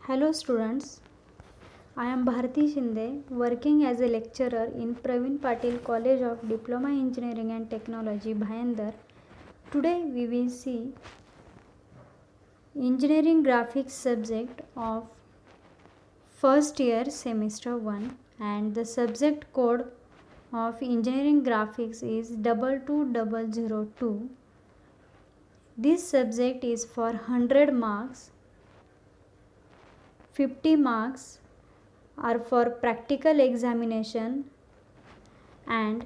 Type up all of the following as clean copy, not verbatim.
Hello students, I am Bharati Shinde working as a lecturer in Praveen Patil College of Diploma Engineering and Technology, Bhayandar. Today we will see Engineering Graphics subject of first year semester 1 and the subject code of Engineering Graphics is 22002. This subject is for 100 marks. 50 marks are for practical examination and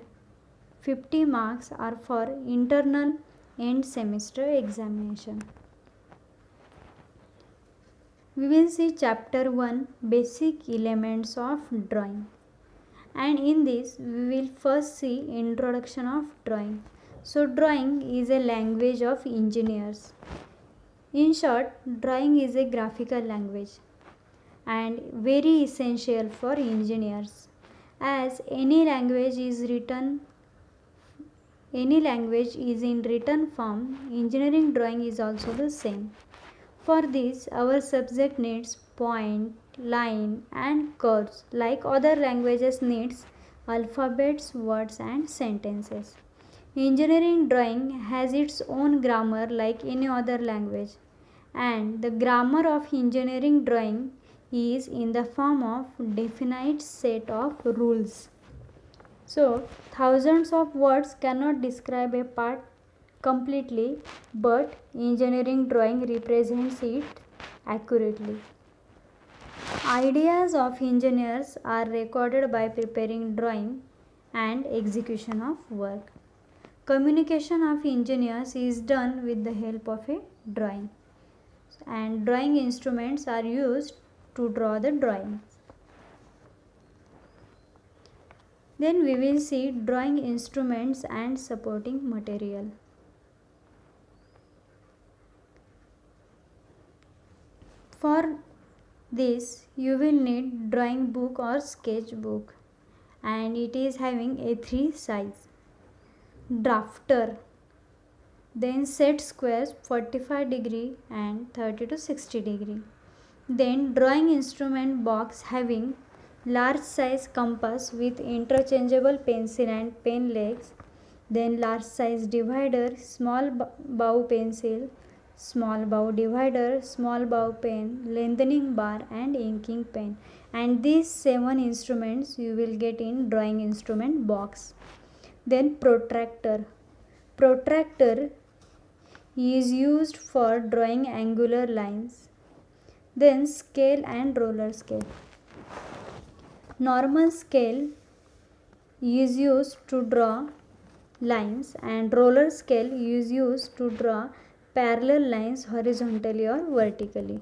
50 marks are for internal end semester examination. We will see chapter 1 basic elements of drawing, and in this we will first see introduction of drawing. So drawing is a language of engineers. In short, drawing is a graphical language and very essential for engineers, as any language is in written form. Engineering drawing is also the same. For this, our subject needs point, line and curves like other languages needs alphabets, words and sentences. Engineering drawing has its own grammar like any other language, and the grammar of engineering drawing is in the form of definite set of rules. So, thousands of words cannot describe a part completely, but engineering drawing represents it accurately. Ideas of engineers are recorded by preparing drawing and execution of work. Communication of engineers is done with the help of a drawing, and drawing instruments are used to draw the drawings. Then we will see drawing instruments and supporting material. For this you will need drawing book or sketch book, and it is having A3 size. Drafter, then set squares 45 degree and 30 to 60 degree. Then drawing instrument box having large size compass with interchangeable pencil and pen legs, then large size divider, small bow pencil, small bow divider, small bow pen, lengthening bar and inking pen. And these 7 instruments you will get in drawing instrument box. Then protractor. Protractor is used for drawing angular lines. Then scale and roller scale. Normal scale is used to draw lines and roller scale is used to draw parallel lines horizontally or vertically.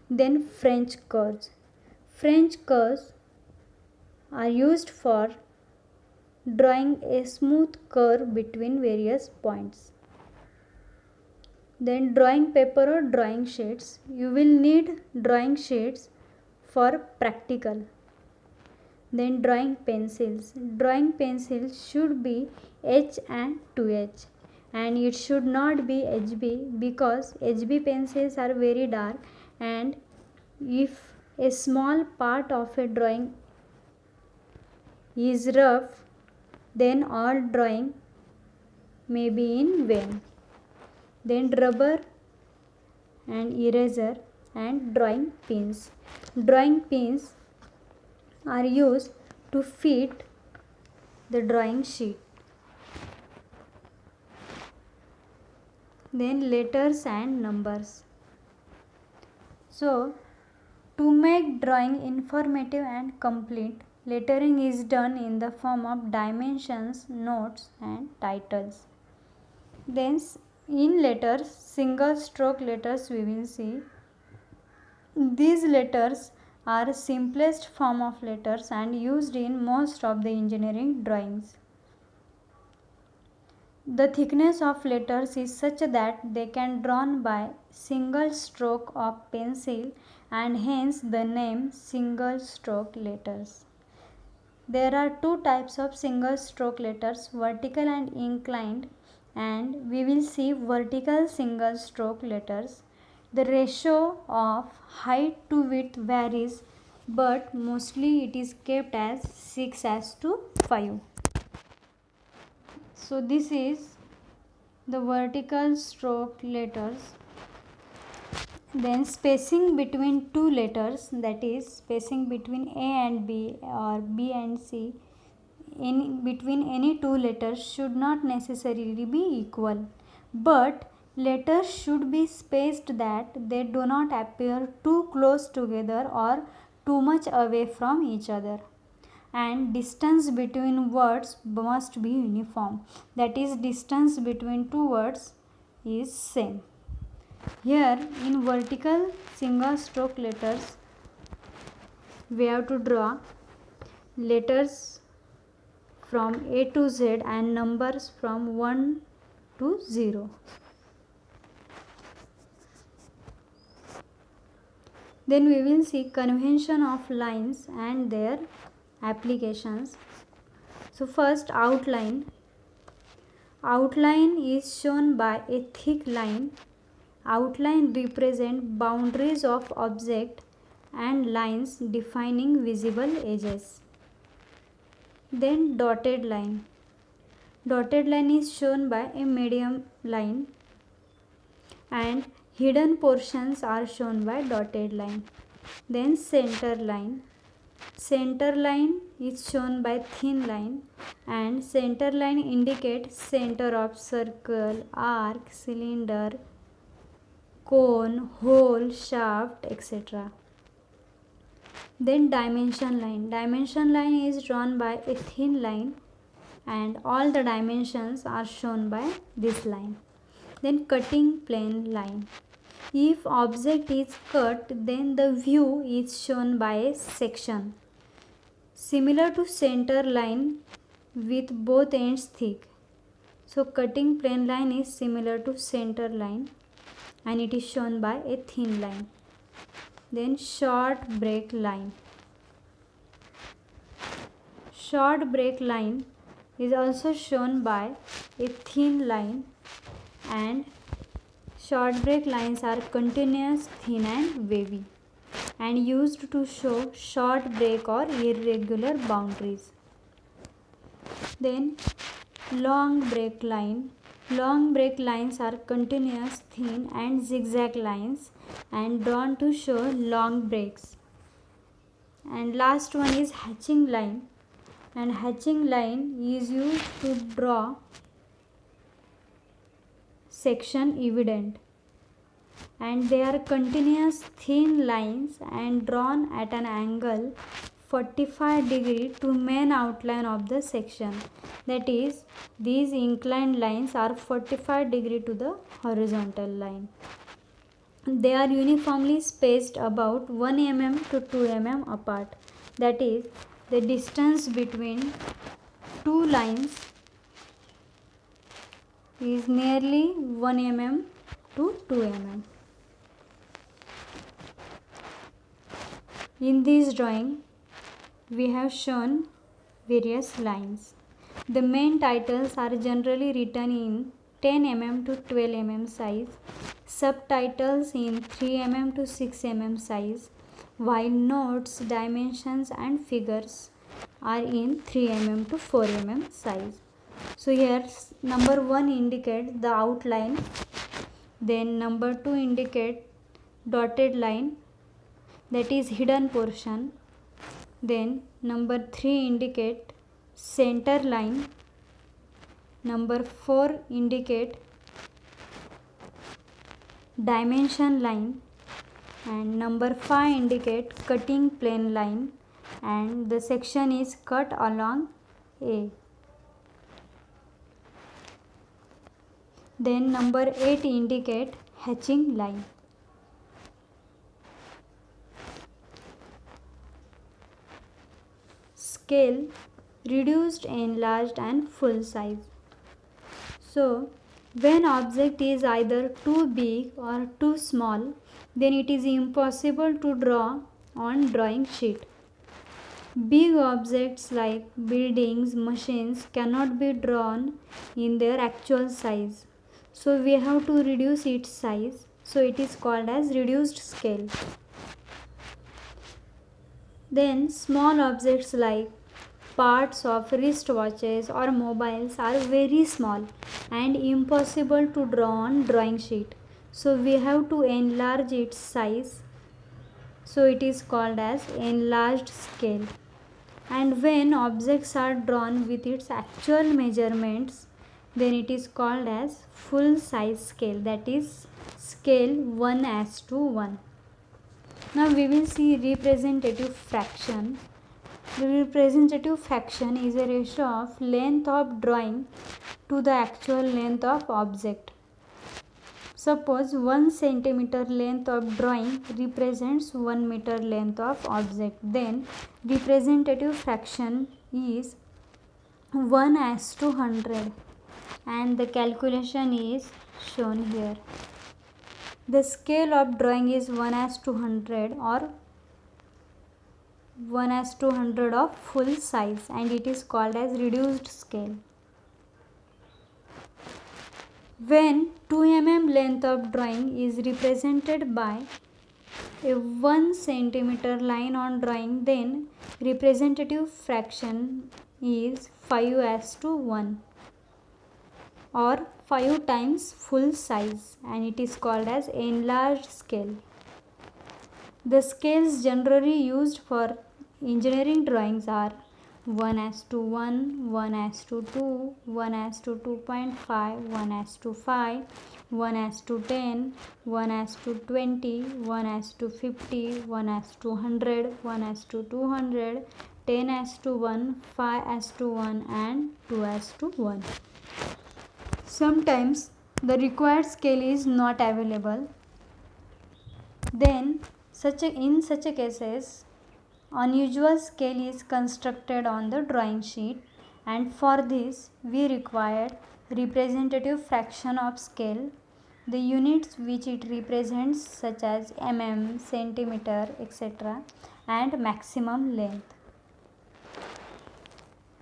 Then French curves. French curves are used for drawing a smooth curve between various points. Then drawing paper or drawing sheets. You will need drawing sheets for practical. Then drawing pencils. Drawing pencils should be H and 2H, and it should not be HB, because HB pencils are very dark, and if a small part of a drawing is rough, then all drawing may be in vain. Then rubber and eraser and drawing pins. Drawing pins are used to fit the drawing sheet. Then letters and numbers. So, to make drawing informative and complete, lettering is done in the form of dimensions, notes and titles. Then in letters, single stroke letters we will see. These letters are simplest form of letters and used in most of the engineering drawings. The thickness of letters is such that they can drawn by single stroke of pencil, and hence the name single stroke letters. There are two types of single stroke letters, vertical and inclined, and we will see vertical single stroke letters. The ratio of height to width varies, but mostly it is kept as 6:5. So this is the vertical stroke letters. Then spacing between two letters, that is spacing between A and B or B and C, between any two letters should not necessarily be equal, but letters should be spaced that they do not appear too close together or too much away from each other. And distance between words must be uniform, that is distance between two words is same. Here in vertical single stroke letters we have to draw letters from A to Z and numbers from 1 to 0. Then we will see convention of lines and their applications. So first, outline. Outline is shown by a thick line. Outline represent boundaries of object and lines defining visible edges. Then dotted line. Dotted line is shown by a medium line and hidden portions are shown by dotted line. Then center line. Center line is shown by thin line and center line indicates center of circle, arc, cylinder, cone, hole, shaft, etc. Then dimension line. Dimension line is drawn by a thin line and all the dimensions are shown by this line. Then cutting plane line. If object is cut, then the view is shown by a section, similar to center line with both ends thick. So cutting plane line is similar to center line and it is shown by a thin line. Then short break line. Short break line is also shown by a thin line and short break lines are continuous, thin and wavy and used to show short break or irregular boundaries. Then long break line. Long break lines are continuous, thin and zigzag lines and drawn to show long breaks. And last one is hatching line, and hatching line is used to draw section evident and they are continuous thin lines and drawn at an angle 45 degree to main outline of the section, that is these inclined lines are 45 degree to the horizontal line. They are uniformly spaced about 1 mm to 2 mm apart, that is the distance between two lines is nearly 1 mm to 2 mm. In this drawing we have shown various lines. The main titles are generally written in 10 mm to 12 mm size, subtitles in 3 mm to 6 mm size, while notes, dimensions and figures are in 3 mm to 4 mm size. So here number 1 indicates the outline, then number 2 indicate dotted line, that is hidden portion, then number 3 indicate center line, number 4 indicate dimension line, and number 5 indicate cutting plane line and the section is cut along A. Then number 8 indicate hatching line. Scale, reduced, enlarged and full size. So when object is either too big or too small, then it is impossible to draw on drawing sheet. Big objects like buildings, machines cannot be drawn in their actual size. So we have to reduce its size so it is called as reduced scale. Then small objects like parts of wristwatches or mobiles are very small and impossible to draw on drawing sheet, so we have to enlarge its size, so it is called as enlarged scale. And when objects are drawn with its actual measurements, then it is called as full size scale, that is scale 1:1. Now we will see representative fraction. The representative fraction is a ratio of length of drawing to the actual length of object. Suppose 1 centimeter length of drawing represents 1 meter length of object, then representative fraction is 1:100, and the calculation is shown here. The scale of drawing is 1:100 or 1:100 of full size, and it is called as reduced scale. When 2 mm length of drawing is represented by a 1 centimeter line on drawing, then representative fraction is 5:1 or 5 times full size, and it is called as enlarged scale. The scales generally used for engineering drawings are 1:1, 1:2, 1:2.5, 1:5, 1:10, 1:20, 1:50, 1:100, 1:200, 10:1, 5:1, and 2:1. Sometimes the required scale is not available. Then in such cases, unusual scale is constructed on the drawing sheet, and for this we require representative fraction of scale, the units which it represents such as mm, centimeter, etc., and maximum length.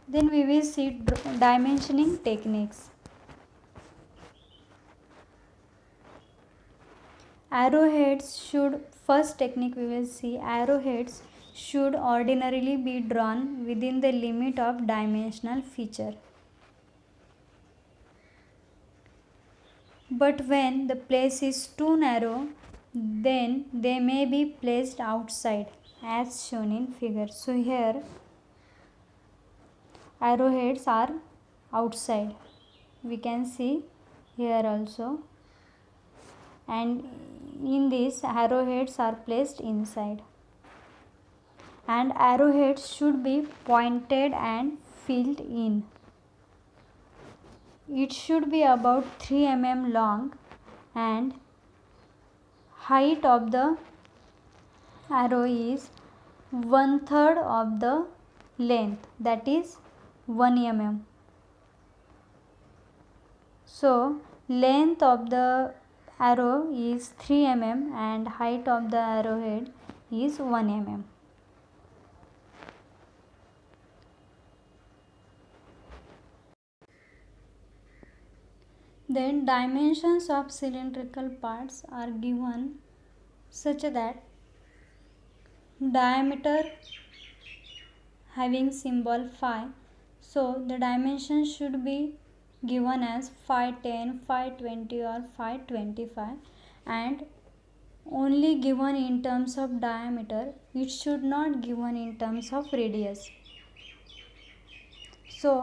Then we will see dimensioning techniques. Arrowheads should, first technique we will see, arrowheads should ordinarily be drawn within the limit of dimensional feature. But when the place is too narrow, then they may be placed outside as shown in figure. So here arrowheads are outside. We can see here also. And in this arrowheads are placed inside, and arrowheads should be pointed and filled in. It should be about 3 mm long, and height of the arrow is 1/3 of the length, that is 1 mm. So length of the arrow is 3 mm and height of the arrowhead is 1 mm. Then dimensions of cylindrical parts are given such that diameter having symbol phi, so the dimension should be given as 510, 520 or 525, and only given in terms of diameter. It should not given in terms of radius. So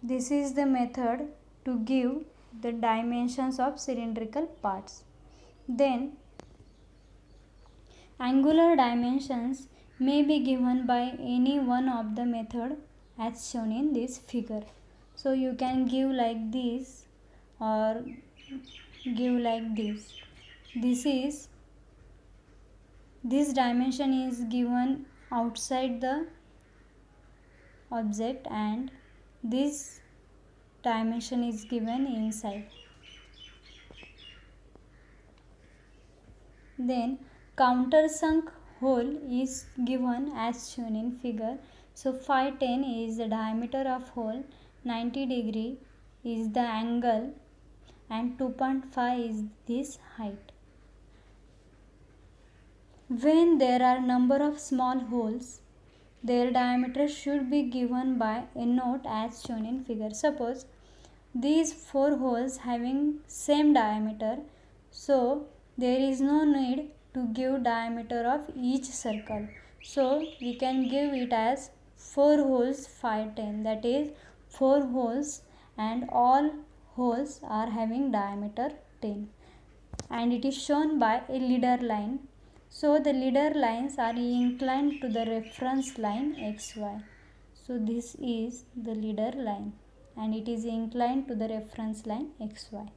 this is the method to give the dimensions of cylindrical parts. Then angular dimensions may be given by any one of the method as shown in this figure. So you can give like this or give like this. This dimension is given outside the object, and this dimension is given inside. Then countersunk hole is given as shown in figure. So 510 is the diameter of hole, 90 degree is the angle, and 2.5 is this height. When there are number of small holes, their diameter should be given by a note as shown in figure. Suppose these 4 holes having same diameter, so there is no need to give diameter of each circle. So we can give it as 4 holes 5 10, that is 4 holes and all holes are having diameter 10, and it is shown by a leader line. So the leader lines are inclined to the reference line xy. So this is the leader line and it is inclined to the reference line xy.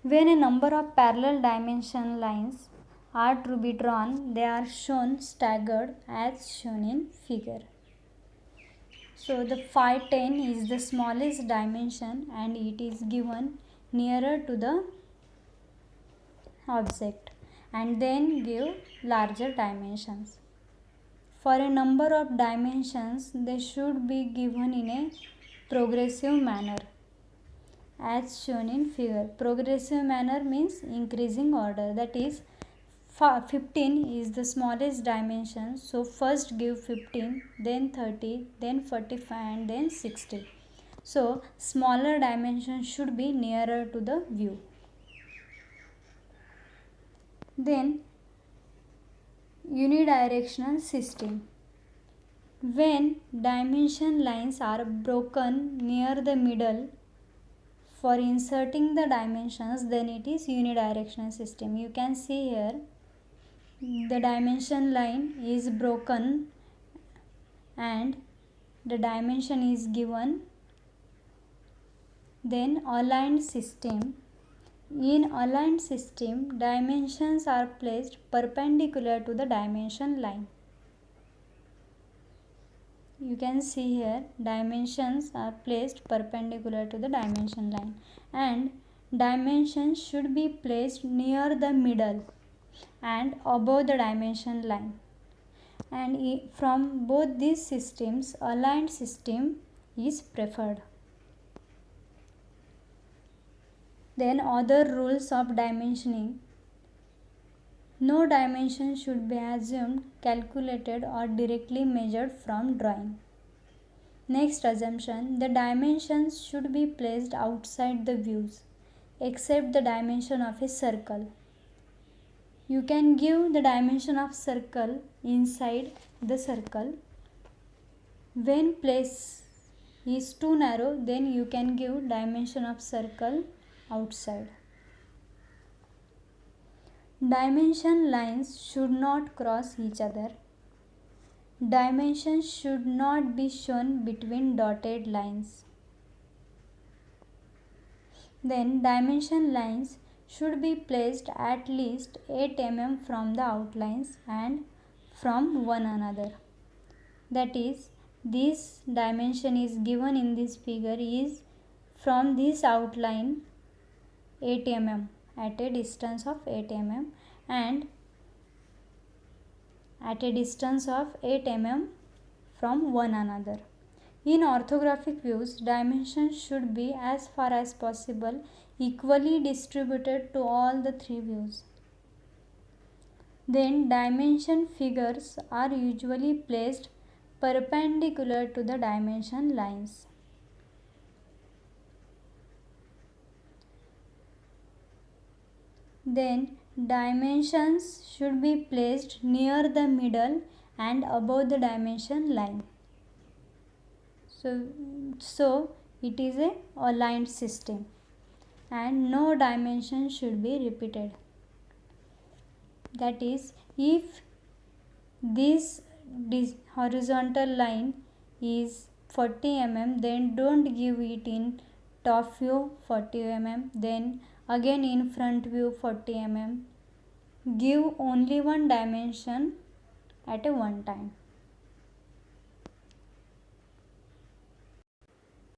When a number of parallel dimension lines are to be drawn, they are shown staggered as shown in figure. So the phi 10 is the smallest dimension and it is given nearer to the object, and then give larger dimensions. For a number of dimensions, they should be given in a progressive manner as shown in figure. Progressive manner means increasing order, that is 15 is the smallest dimension, so first give 15, then 30, then 45 and then 60. So smaller dimension should be nearer to the view. Then unidirectional system. When dimension lines are broken near the middle for inserting the dimensions, then it is unidirectional system. You can see here the dimension line is broken and the dimension is given. Then aligned system. In aligned system, dimensions are placed perpendicular to the dimension line. You can see here dimensions are placed perpendicular to the dimension line, and dimensions should be placed near the middle and above the dimension line. And from both these systems, aligned system is preferred. Then other rules of dimensioning. No dimension should be assumed, calculated or directly measured from drawing. Next assumption, the dimensions should be placed outside the views, except the dimension of a circle. You can give the dimension of circle inside the circle. When place is too narrow, then you can give dimension of circle outside. Dimension lines should not cross each other. Dimensions should not be shown between dotted lines. Then dimension lines should be placed at least 8 mm from the outlines and from one another. That is, this dimension is given in this figure is from this outline 8 mm at a distance of 8 mm and at a distance of 8 mm from one another. In orthographic views, dimensions should be as far as possible equally distributed to all the three views. Then dimension figures are usually placed perpendicular to the dimension lines. Then dimensions should be placed near the middle and above the dimension line. So it is a aligned system and no dimension should be repeated. That is, if this horizontal line is 40 mm, then don't give it in top view 40 mm, then again in front view 40 mm. Give only one dimension at a one time.